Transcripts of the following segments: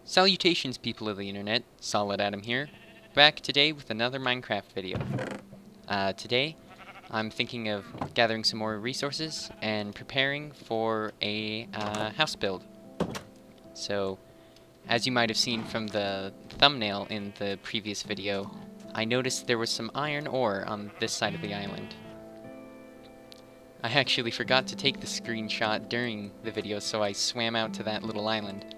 Salutations, people of the internet, SolidAtom here, back today with another Minecraft video. Today, I'm thinking of gathering some more resources and preparing for a house build. So, as you might have seen from the thumbnail in the previous video, I noticed there was some iron ore on this side of the island. I actually forgot to take the screenshot during the video, so I swam out to that little island.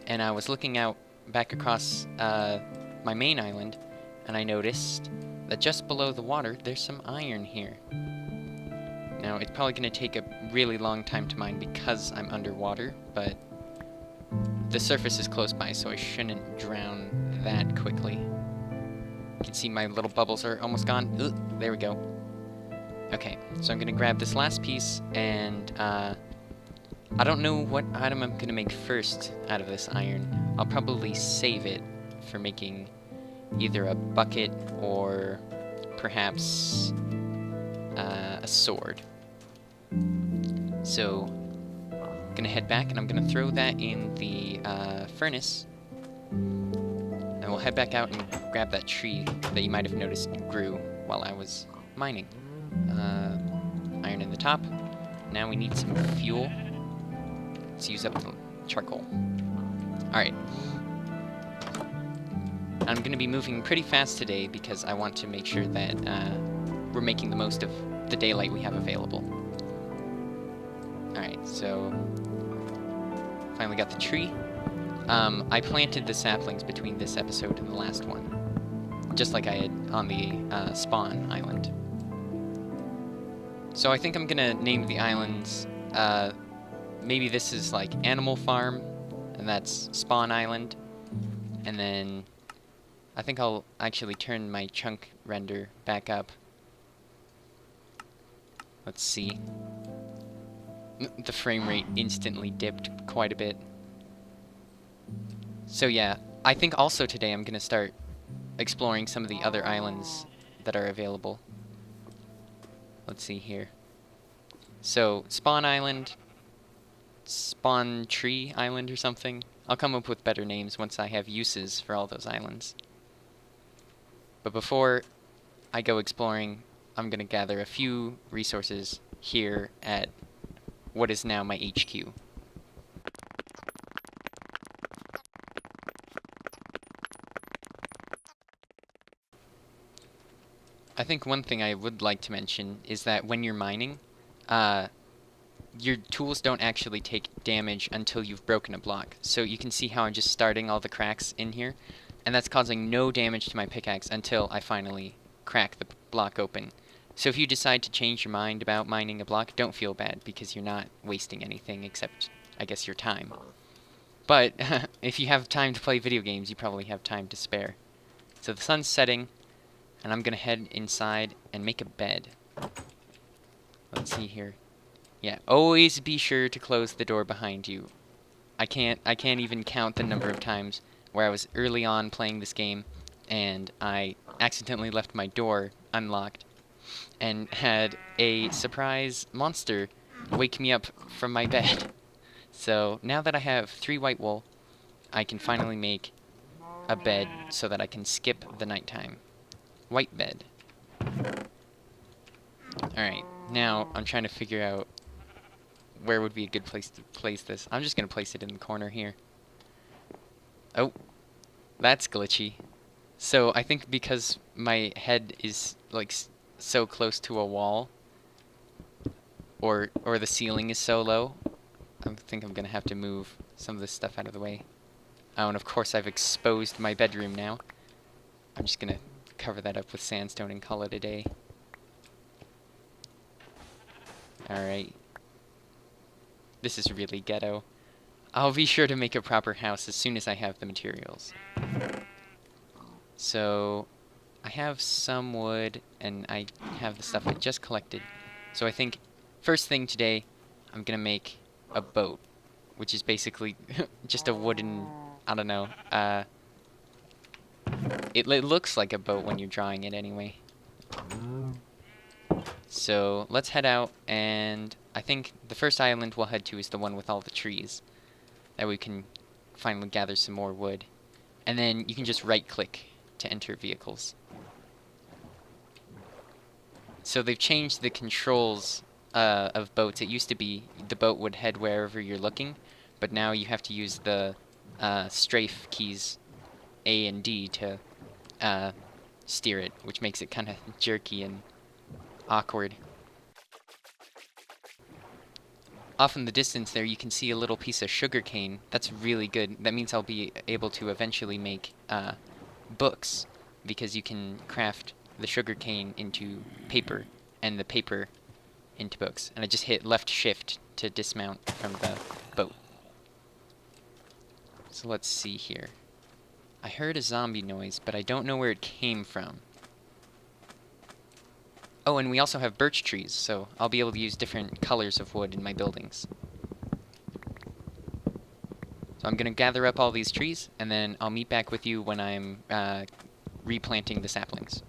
And I was looking out back across my main island, and I noticed that just below the water, there's some iron here. Now, it's probably going to take a really long time to mine because I'm underwater, but the surface is close by, so I shouldn't drown that quickly. You can see my little bubbles are almost gone. Ugh, there we go. Okay, so I'm going to grab this last piece, and I don't know what item I'm going to make first out of this iron. I'll probably save it for making either a bucket or perhaps a sword. So, I'm going to head back and I'm going to throw that in the furnace. And we'll head back out and grab that tree that you might have noticed grew while I was mining. Iron in the top. Now we need some fuel. Let's use up the charcoal. Alright. I'm going to be moving pretty fast today because I want to make sure that we're making the most of the daylight we have available. Alright, so finally got the tree. I planted the saplings between this episode and the last one, just like I had on the spawn island. So I think I'm going to name the islands... maybe this is like Animal Farm, and that's Spawn Island. And then I think I'll actually turn my chunk render back up. Let's see. The frame rate instantly dipped quite a bit. So yeah, I think also today I'm going to start exploring some of the other islands that are available. Let's see here. So, Spawn Island... Spawn Tree Island or something. I'll come up with better names once I have uses for all those islands. But before I go exploring, I'm going to gather a few resources here at what is now my HQ. I think one thing I would like to mention is that when you're mining, your tools don't actually take damage until you've broken a block. So you can see how I'm just starting all the cracks in here, and that's causing no damage to my pickaxe until I finally crack the block open. So if you decide to change your mind about mining a block, don't feel bad, because you're not wasting anything except, I guess, your time. But if you have time to play video games, you probably have time to spare. So the sun's setting, and I'm going to head inside and make a bed. Let's see here. Yeah, always be sure to close the door behind you. I can't even count the number of times where I was early on playing this game and I accidentally left my door unlocked and had a surprise monster wake me up from my bed. So now that I have 3 white wool, I can finally make a bed so that I can skip the nighttime. White bed. Alright, now I'm trying to figure out where would be a good place to place this. I'm just going to place it in the corner here. Oh, that's glitchy. So I think because my head is like so close to a wall, or the ceiling is so low, I think I'm going to have to move some of this stuff out of the way. Oh, and of course I've exposed my bedroom now. I'm just going to cover that up with sandstone and call it a day. Alright. This is really ghetto. I'll be sure to make a proper house as soon as I have the materials. So, I have some wood, and I have the stuff I just collected. So I think, first thing today, I'm gonna make a boat. Which is basically just a wooden, I don't know, it looks like a boat when you're drawing it anyway. So, let's head out, and I think the first island we'll head to is the one with all the trees. That we can finally gather some more wood. And then you can just right-click to enter vehicles. So they've changed the controls of boats. It used to be the boat would head wherever you're looking, but now you have to use the strafe keys A and D to steer it, which makes it kind of jerky and awkward. Off in the distance there, you can see a little piece of sugar cane. That's really good. That means I'll be able to eventually make books, because you can craft the sugar cane into paper, and the paper into books. And I just hit left shift to dismount from the boat. So let's see here. I heard a zombie noise, but I don't know where it came from. Oh, and we also have birch trees, so I'll be able to use different colors of wood in my buildings. So I'm gonna gather up all these trees, and then I'll meet back with you when I'm replanting the saplings.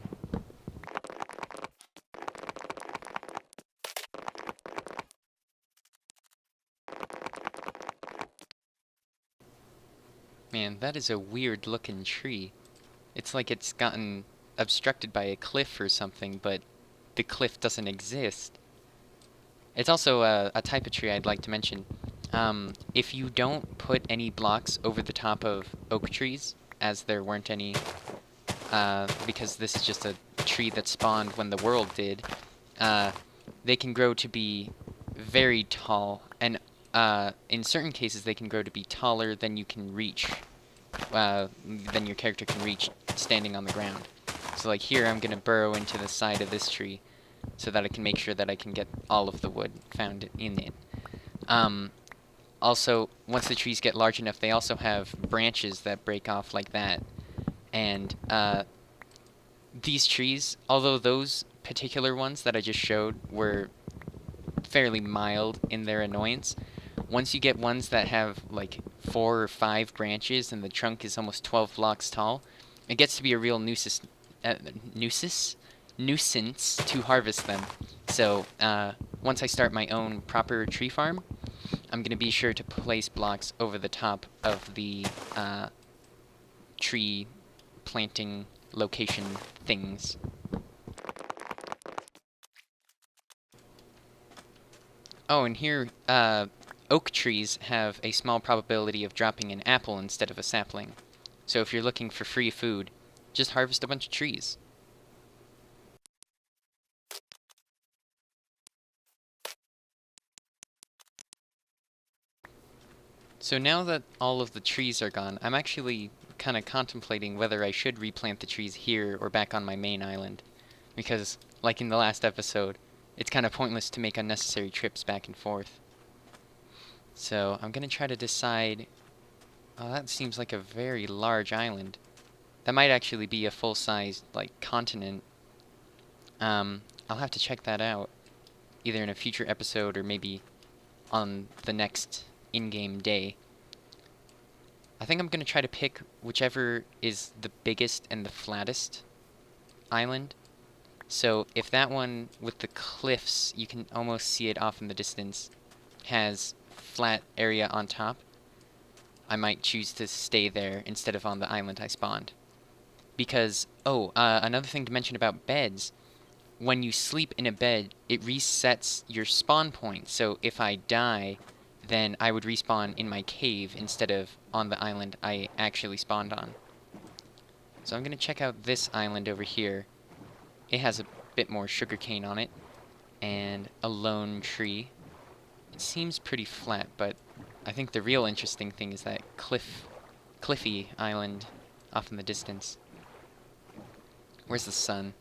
Man, that is a weird looking tree. It's like it's gotten obstructed by a cliff or something, but the cliff doesn't exist. It's also a type of tree I'd like to mention. If you don't put any blocks over the top of oak trees, as there weren't any, because this is just a tree that spawned when the world did, they can grow to be very tall, and in certain cases they can grow to be taller than you can reach, than your character can reach standing on the ground. So like here, I'm gonna burrow into the side of this tree so that I can make sure that I can get all of the wood found in it. Also, once the trees get large enough, they also have branches that break off like that. And these trees, although those particular ones that I just showed were fairly mild in their annoyance, once you get ones that have like 4 or 5 branches and the trunk is almost 12 blocks tall, it gets to be a real nuisance to harvest them. So once I start my own proper tree farm, I'm going to be sure to place blocks over the top of the tree planting location things. Oh, and here, oak trees have a small probability of dropping an apple instead of a sapling. So if you're looking for free food, just harvest a bunch of trees. So now that all of the trees are gone, I'm actually kind of contemplating whether I should replant the trees here or back on my main island. Because, like in the last episode, it's kind of pointless to make unnecessary trips back and forth. So I'm going to try to decide... Oh, that seems like a very large island. That might actually be a full-size, like, continent. I'll have to check that out, either in a future episode or maybe on the next in-game day. I think I'm going to try to pick whichever is the biggest and the flattest island. So if that one with the cliffs, you can almost see it off in the distance, has flat area on top, I might choose to stay there instead of on the island I spawned. Because, another thing to mention about beds, when you sleep in a bed, it resets your spawn point. So if I die, then I would respawn in my cave instead of on the island I actually spawned on. So I'm going to check out this island over here. It has a bit more sugarcane on it, and a lone tree. It seems pretty flat, but I think the real interesting thing is that cliffy island off in the distance. Where's the sun?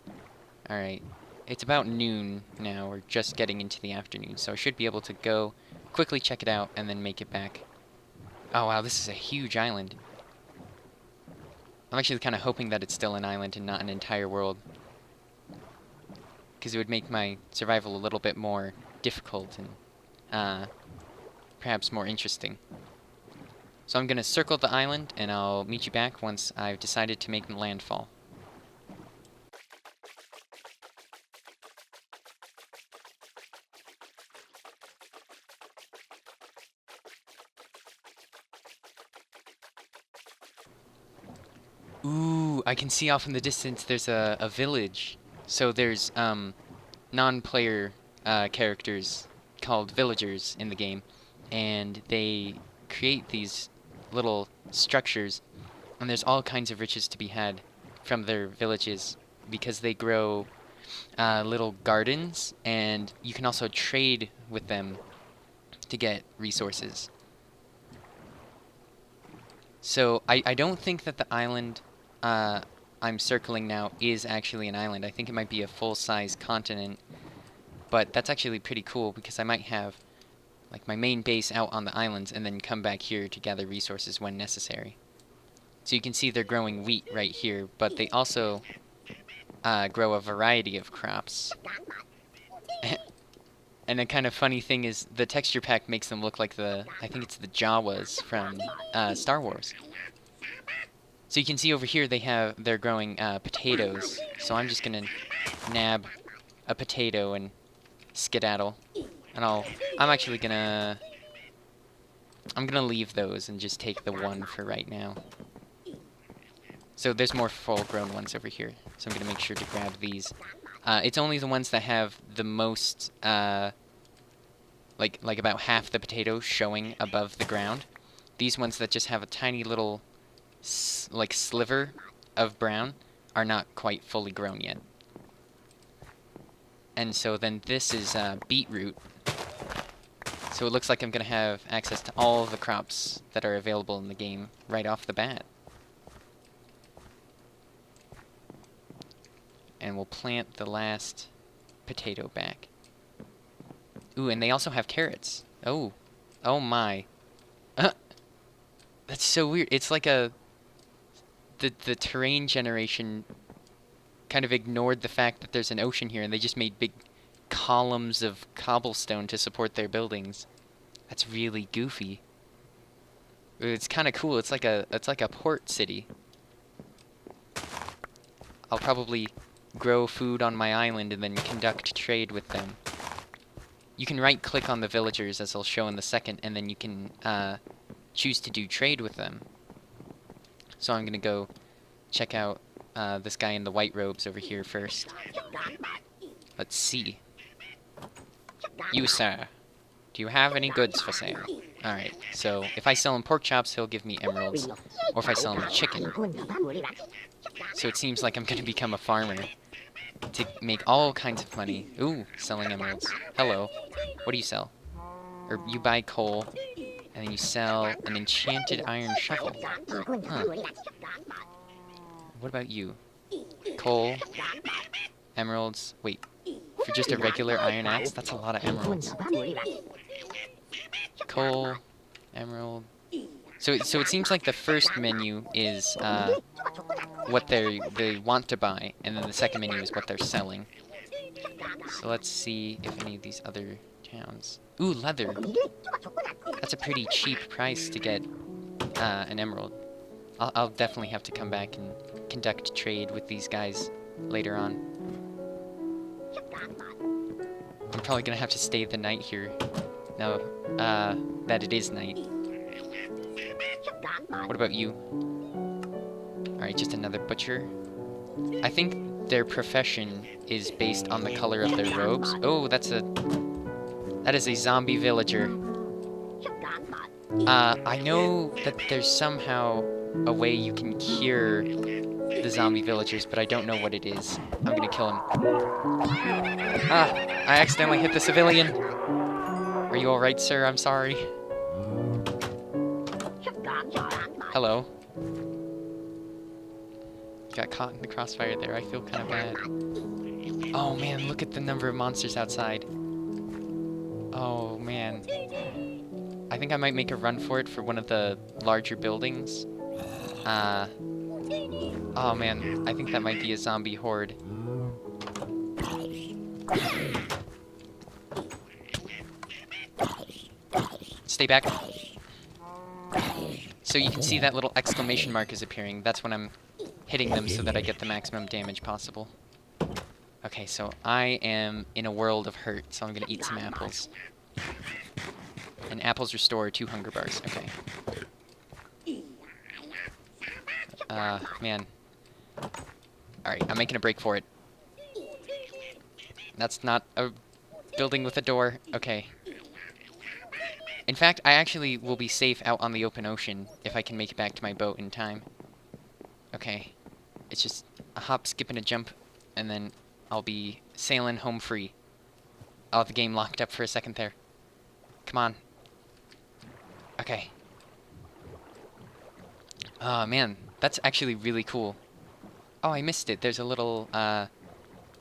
Alright. It's about noon now, or just getting into the afternoon, so I should be able to go quickly check it out and then make it back. Oh wow, this is a huge island. I'm actually kind of hoping that it's still an island and not an entire world, because it would make my survival a little bit more difficult and perhaps more interesting. So I'm going to circle the island, and I'll meet you back once I've decided to make landfall. Ooh, I can see off in the distance there's a village. So there's non-player characters called villagers in the game, and they create these little structures, and there's all kinds of riches to be had from their villages because they grow little gardens, and you can also trade with them to get resources. So I don't think that the island I'm circling now is actually an island. I think it might be a full-size continent, but that's actually pretty cool because I might have like my main base out on the islands and then come back here to gather resources when necessary. So you can see they're growing wheat right here, but they also grow a variety of crops. And a kind of funny thing is the texture pack makes them look like I think it's the Jawas from Star Wars. So you can see over here they're growing potatoes. So I'm just gonna nab a potato and skedaddle. And I'm gonna leave those and just take the one for right now. So there's more full-grown ones over here. So I'm gonna make sure to grab these. It's only the ones that have the most, like about half the potato showing above the ground. These ones that just have a tiny little, like sliver of brown are not quite fully grown yet. And so then this is beetroot. So it looks like I'm gonna have access to all of the crops that are available in the game right off the bat. And we'll plant the last potato back. Ooh, and they also have carrots. Oh. Oh my. That's so weird. It's like the terrain generation kind of ignored the fact that there's an ocean here, and they just made big columns of cobblestone to support their buildings. That's really goofy. It's kind of cool. It's like a port city. I'll probably grow food on my island and then conduct trade with them. You can right-click on the villagers, as I'll show in the second, and then you can choose to do trade with them. So I'm gonna go check out this guy in the white robes over here first. Let's see. You, sir, do you have any goods for sale? Alright, so if I sell him pork chops, he'll give me emeralds. Or if I sell him chicken. So it seems like I'm gonna become a farmer to make all kinds of money. Ooh, selling emeralds. Hello. What do you sell? Or you buy coal, and then you sell an enchanted iron shovel. Huh. What about you? Coal, emeralds. Wait, for just a regular iron axe, that's a lot of emeralds. Coal, emerald. So it seems like the first menu is what they want to buy, and then the second menu is what they're selling. So let's see if any of these other towns. Ooh, leather. That's a pretty cheap price to get an emerald. I'll definitely have to come back and conduct trade with these guys later on. I'm probably gonna have to stay the night here now that it is night. What about you? Alright, just another butcher. I think their profession is based on the color of their robes. Oh, that is a zombie villager. I know that there's somehow a way you can cure the zombie villagers, but I don't know what it is. I'm gonna kill him. Ah, I accidentally hit the civilian. Are you alright, sir? I'm sorry. Hello. Got caught in the crossfire there. I feel kind of bad. Oh man, look at the number of monsters outside. Oh man. I think I might make a run for it for one of the larger buildings. Oh man, I think that might be a zombie horde. Stay back. So you can see that little exclamation mark is appearing. That's when I'm hitting them so that I get the maximum damage possible. Okay, so I am in a world of hurt, so I'm gonna eat some apples. And apples restore 2 hunger bars. Okay. Man. Alright, I'm making a break for it. That's not a building with a door. Okay. In fact, I actually will be safe out on the open ocean if I can make it back to my boat in time. Okay. It's just a hop, skip, and a jump, and then I'll be sailing home free. Oh, the game locked up for a second there. Come on. Okay. Oh, man. That's actually really cool. Oh, I missed it. There's a little,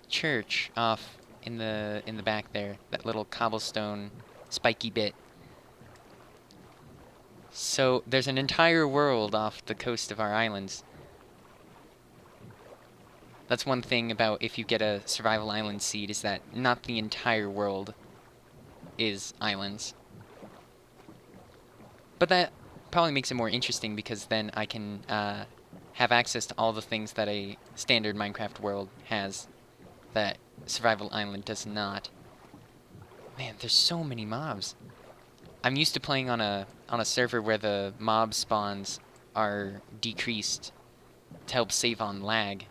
church off in the back there. That little cobblestone spiky bit. So, there's an entire world off the coast of our islands. That's one thing about if you get a survival island seed, is that not the entire world is islands. But that probably makes it more interesting because then I can have access to all the things that a standard Minecraft world has that survival island does not. Man, there's so many mobs. I'm used to playing on a server where the mob spawns are decreased to help save on lag.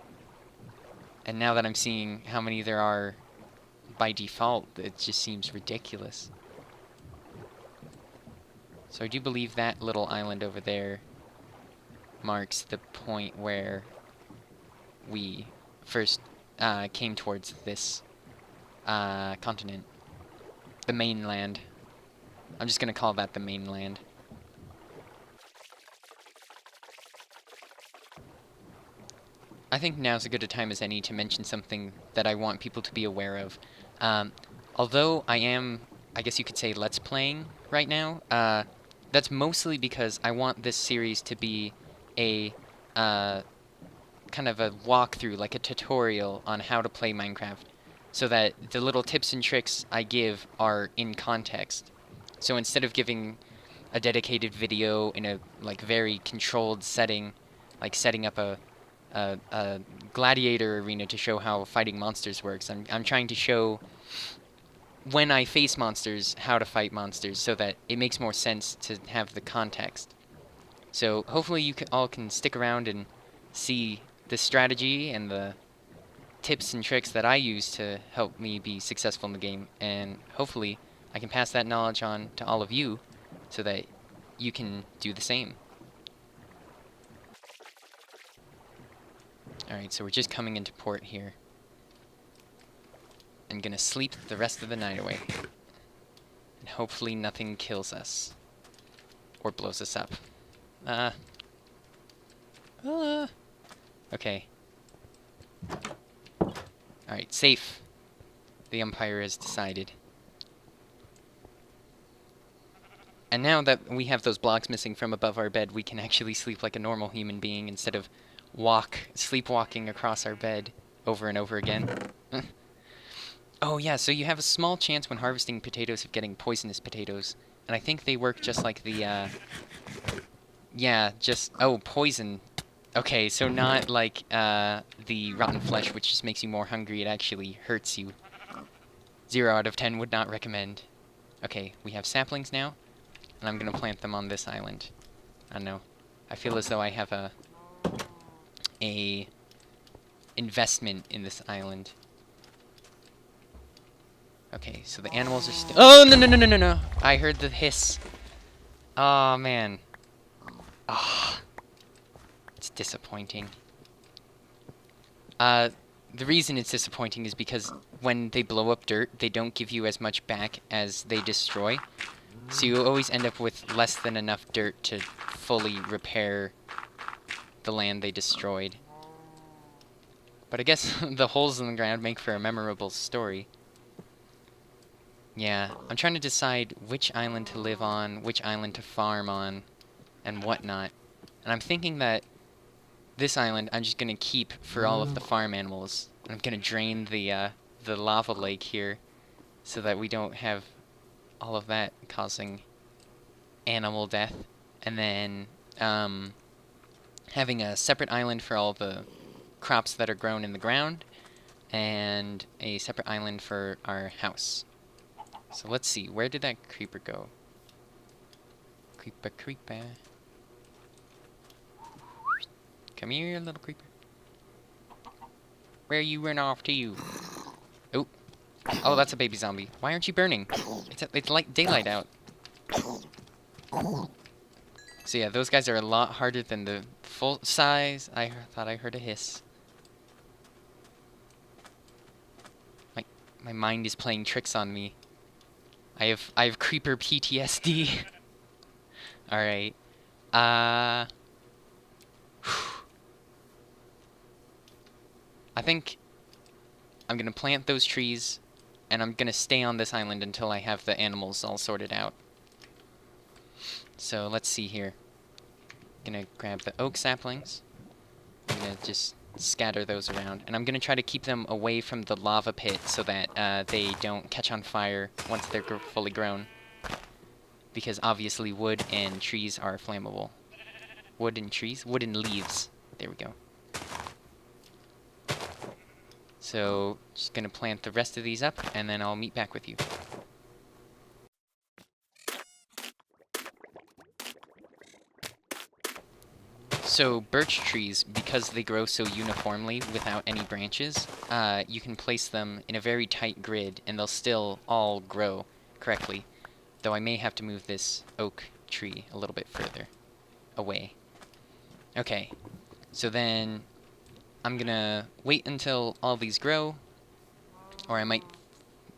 And now that I'm seeing how many there are by default, it just seems ridiculous. So I do believe that little island over there marks the point where we first came towards this continent. The mainland. I'm just gonna call that the mainland. I think now's as good a time as any to mention something that I want people to be aware of. Although I am, I guess you could say, let's playing right now, that's mostly because I want this series to be a kind of a walkthrough, like a tutorial on how to play Minecraft, so that the little tips and tricks I give are in context. So instead of giving a dedicated video in a very controlled setting, like setting up a gladiator arena to show how fighting monsters works, I'm trying to show when I face monsters how to fight monsters so that it makes more sense to have the context. So hopefully you all can stick around and see the strategy and the tips and tricks that I use to help me be successful in the game, and hopefully I can pass that knowledge on to all of you so that you can do the same. Alright, so we're just coming into port here. I'm gonna sleep the rest of the night away. And hopefully nothing kills us. Or blows us up. Okay. Alright, safe. The Empire has decided. And now that we have those blocks missing from above our bed, we can actually sleep like a normal human being instead of sleepwalking across our bed over and over again. Oh yeah, so you have a small chance when harvesting potatoes of getting poisonous potatoes. And I think they work just like the, oh, poison. Okay, so not like, the rotten flesh, which just makes you more hungry, it actually hurts you. 0 out of 10 would not recommend. Okay, we have saplings now, and I'm gonna plant them on this island. I don't know. I feel as though I have a investment in this island. Okay, so the animals are still— oh, no, no, no, no, no, no! I heard the hiss. Oh, man. Ah. It's disappointing. The reason it's disappointing is because when they blow up dirt, they don't give you as much back as they destroy. So you always end up with less than enough dirt to fully repair the land they destroyed. But I guess the holes in the ground make for a memorable story. Yeah, I'm trying to decide which island to live on, which island to farm on, and whatnot. And I'm thinking that this island I'm just gonna keep for all of the farm animals. I'm gonna drain the lava lake here so that we don't have all of that causing animal death. And then having a separate island for all the crops that are grown in the ground, and a separate island for our house. So let's see, where did that creeper go? Creeper, creeper. Come here, little creeper. Where you run off to you? Oh. Oh, that's a baby zombie. Why aren't you burning? It's like daylight out. So yeah, those guys are a lot harder than the full size. I thought I heard a hiss. My mind is playing tricks on me. I have creeper PTSD. All right. I think I'm gonna plant those trees, and I'm gonna stay on this island until I have the animals all sorted out. So let's see here. Gonna grab the oak saplings. I'm gonna just scatter those around, and I'm gonna try to keep them away from the lava pit so that they don't catch on fire once they're fully grown. Because obviously wood and trees are flammable. Wood and trees? Wood and leaves. There we go. So, just gonna plant the rest of these up, and then I'll meet back with you. So, birch trees, because they grow so uniformly without any branches, you can place them in a very tight grid, and they'll still all grow correctly. Though I may have to move this oak tree a little bit further away. Okay, so then I'm gonna wait until all these grow, or I might...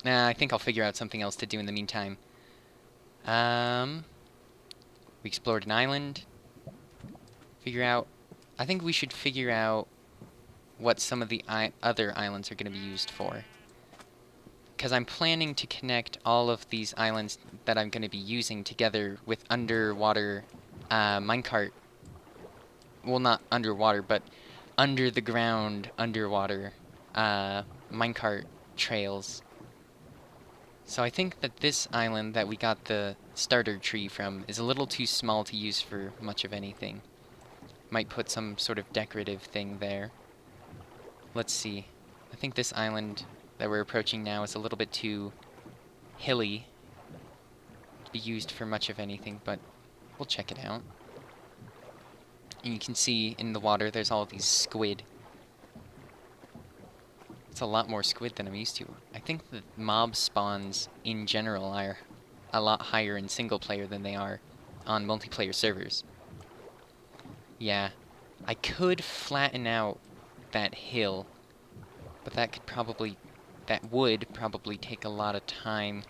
Nah, I think I'll figure out something else to do in the meantime. We explored an island. I think we should figure out what some of the other islands are going to be used for. Because I'm planning to connect all of these islands that I'm going to be using together with underwater minecart. Well, not underwater, but under the ground, underwater minecart trails. So I think that this island that we got the starter tree from is a little too small to use for much of anything. Might put some sort of decorative thing there. Let's see. I think this island that we're approaching now is a little bit too hilly to be used for much of anything, but we'll check it out. And you can see in the water there's all these squid. It's a lot more squid than I'm used to. I think the mob spawns in general are a lot higher in single player than they are on multiplayer servers. Yeah, I could flatten out that hill, but that would probably take a lot of time.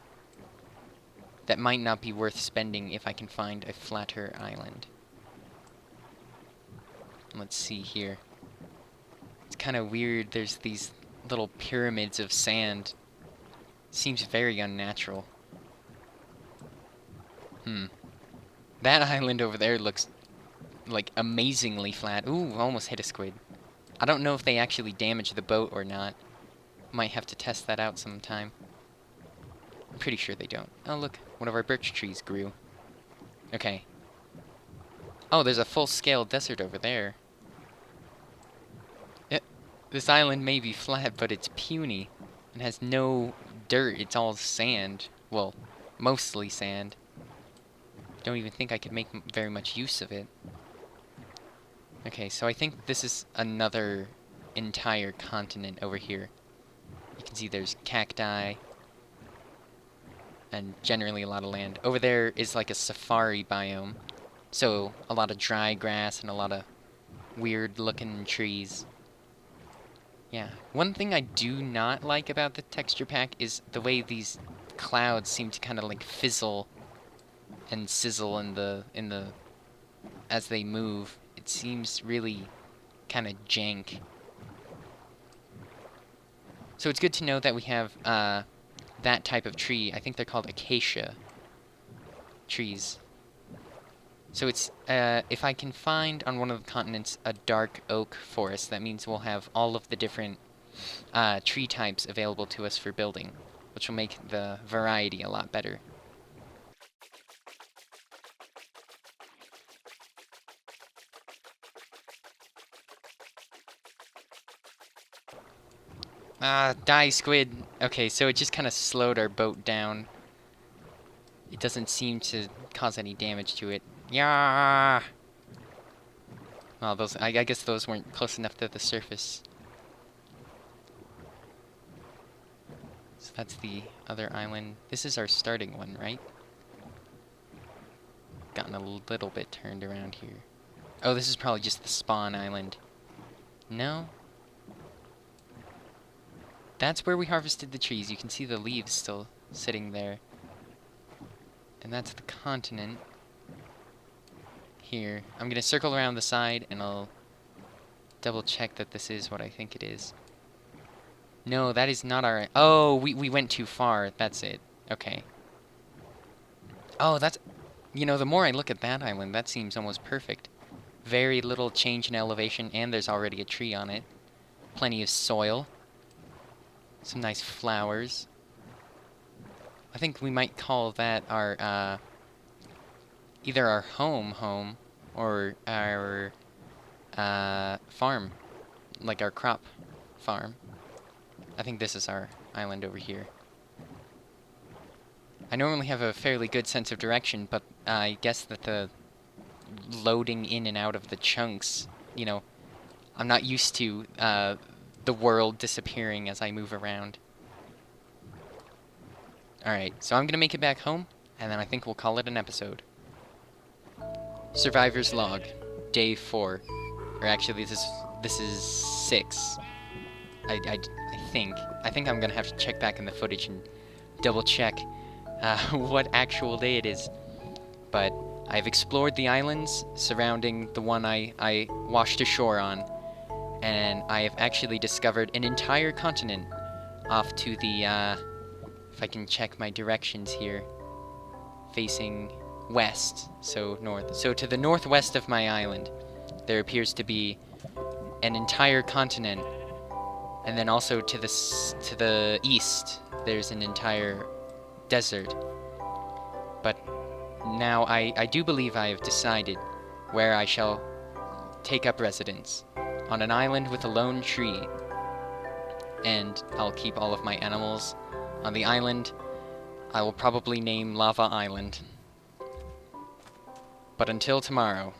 That might not be worth spending if I can find a flatter island. Let's see here. It's kind of weird, there's these little pyramids of sand. Seems very unnatural. That island over there looks like amazingly flat. Ooh, almost hit a squid. I don't know if they actually damage the boat or not. Might have to test that out sometime. I'm pretty sure they don't. Oh look, one of our birch trees grew. Okay. Oh, there's a full-scale desert over there. This island may be flat, but it's puny. It has no dirt, it's all sand. Well, mostly sand. Don't even think I could make very much use of it. Okay, so I think this is another entire continent over here. You can see there's cacti and generally a lot of land. Over there is like a safari biome, so a lot of dry grass and a lot of weird looking trees. Yeah, one thing I do not like about the texture pack is the way these clouds seem to kind of like fizzle and sizzle in the as they move. It seems really kind of jank. So it's good to know that we have that type of tree. I think they're called acacia trees. So it's if I can find on one of the continents a dark oak forest, that means we'll have all of the different tree types available to us for building, which will make the variety a lot better. Die squid. Okay, so it just kind of slowed our boat down. It doesn't seem to cause any damage to it. Yeah. Well, those I guess those weren't close enough to the surface. So that's the other island. This is our starting one, right? Gotten a little bit turned around here. Oh, this is probably just the spawn island. No? That's where we harvested the trees. You can see the leaves still sitting there. And that's the continent. Here. I'm gonna circle around the side and I'll double check that this is what I think it is. No, that is not our... Oh, we went too far. That's it. Okay. Oh, that's... You know, the more I look at that island, that seems almost perfect. Very little change in elevation, and there's already a tree on it. Plenty of soil. Some nice flowers. I think we might call that our, either our home, or our, farm. Like our crop farm. I think this is our island over here. I normally have a fairly good sense of direction, but I guess that the loading in and out of the chunks, you know, I'm not used to the world disappearing as I move around. Alright, so I'm gonna make it back home, and then I think we'll call it an episode. Survivor's Log, Day 4. Or actually, this is 6. I think. I think I'm gonna have to check back in the footage and double check what actual day it is. But I've explored the islands surrounding the one I washed ashore on, and I have actually discovered an entire continent off to the, if I can check my directions here, facing west, so north. So to the northwest of my island, there appears to be an entire continent, and then also to the east, there's an entire desert. But now I do believe I have decided where I shall take up residence. On an island with a lone tree. And I'll keep all of my animals on the island. I will probably name Lava Island. But until tomorrow,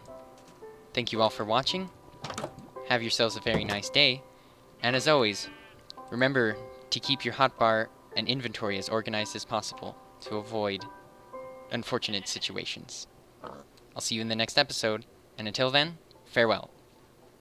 thank you all for watching. Have yourselves a very nice day. And as always, remember to keep your hotbar and inventory as organized as possible to avoid unfortunate situations. I'll see you in the next episode, and until then, farewell.